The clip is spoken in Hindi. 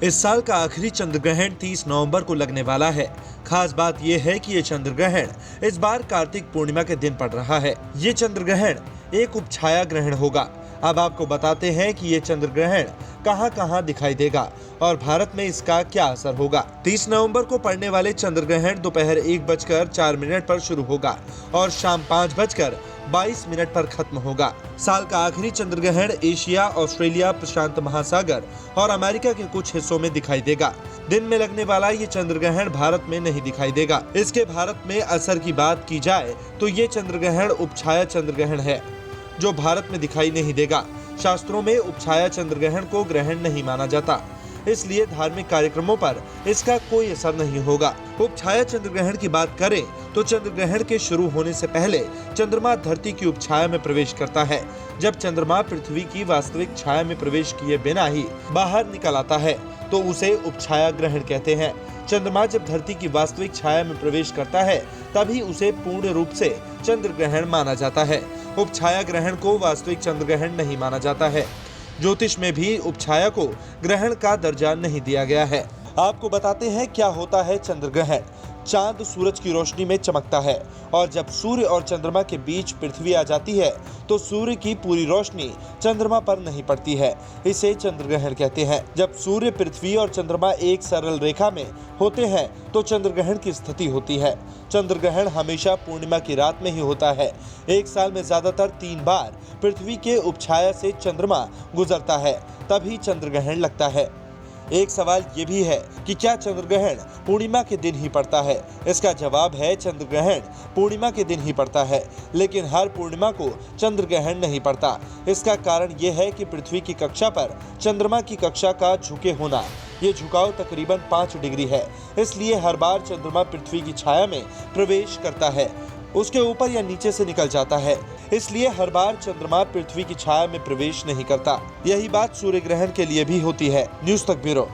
इस साल का आखिरी चंद्र ग्रहण 30 नवंबर को लगने वाला है। खास बात यह है कि ये चंद्र ग्रहण इस बार कार्तिक पूर्णिमा के दिन पड़ रहा है। ये चंद्र ग्रहण एक उपछाया ग्रहण होगा। अब आपको बताते हैं कि ये चंद्र ग्रहण कहां-कहां दिखाई देगा और भारत में इसका क्या असर होगा। 30 नवंबर को पड़ने वाले चंद्र ग्रहण दोपहर 1:04 पर शुरू होगा और शाम 5:22 पर खत्म होगा। साल का आखिरी चंद्र ग्रहण एशिया, ऑस्ट्रेलिया, प्रशांत महासागर और अमेरिका के कुछ हिस्सों में दिखाई देगा। दिन में लगने वाला ये चंद्र ग्रहण भारत में नहीं दिखाई देगा। इसके भारत में असर की बात की जाए तो ये चंद्र ग्रहण उपछाया चंद्र ग्रहण है जो भारत में दिखाई नहीं देगा। शास्त्रों में उपछाया चंद्र ग्रहण को ग्रहण नहीं माना जाता, इसलिए धार्मिक कार्यक्रमों पर इसका कोई असर नहीं होगा। उपछाया चंद्र ग्रहण की बात करें तो चंद्र ग्रहण के शुरू होने से पहले चंद्रमा धरती की उपछाया में प्रवेश करता है। जब चंद्रमा पृथ्वी की वास्तविक छाया में प्रवेश किए बिना ही बाहर निकल आता है तो उसे उपछाया ग्रहण कहते हैं। चंद्रमा जब धरती की वास्तविक छाया में प्रवेश करता है तभी उसे पूर्ण रूप से चंद्र ग्रहण माना जाता है। उपछाया ग्रहण को वास्तविक चंद्र ग्रहण नहीं माना जाता है। ज्योतिष में भी उपछाया को ग्रहण का दर्जा नहीं दिया गया है। आपको बताते हैं क्या होता है चंद्र ग्रहण। चांद सूरज की रोशनी में चमकता है और जब सूर्य और चंद्रमा के बीच पृथ्वी आ जाती है तो सूर्य की पूरी रोशनी चंद्रमा पर नहीं पड़ती है। इसे चंद्र ग्रहण कहते हैं। जब सूर्य, पृथ्वी और चंद्रमा एक सरल रेखा में होते हैं तो चंद्र ग्रहण की स्थिति होती है। चंद्र ग्रहण हमेशा पूर्णिमा की रात में ही होता है। एक साल में ज्यादातर 3 बार पृथ्वी के उपछाया से चंद्रमा गुजरता है, तभी चंद्र ग्रहण लगता है। एक सवाल ये भी है कि क्या चंद्र ग्रहण पूर्णिमा के दिन ही पड़ता है? इसका जवाब है चंद्र ग्रहण पूर्णिमा के दिन ही पड़ता है, लेकिन हर पूर्णिमा को चंद्र ग्रहण नहीं पड़ता। इसका कारण ये है कि पृथ्वी की कक्षा पर चंद्रमा की कक्षा का झुके होना। ये झुकाव तकरीबन 5 डिग्री है, इसलिए हर बार चंद्रमा पृथ्वी की छाया में प्रवेश करता है, उसके ऊपर या नीचे से निकल जाता है, इसलिए हर बार चंद्रमा पृथ्वी की छाया में प्रवेश नहीं करता। यही बात सूर्य ग्रहण के लिए भी होती है। न्यूज़ तक ब्यूरो।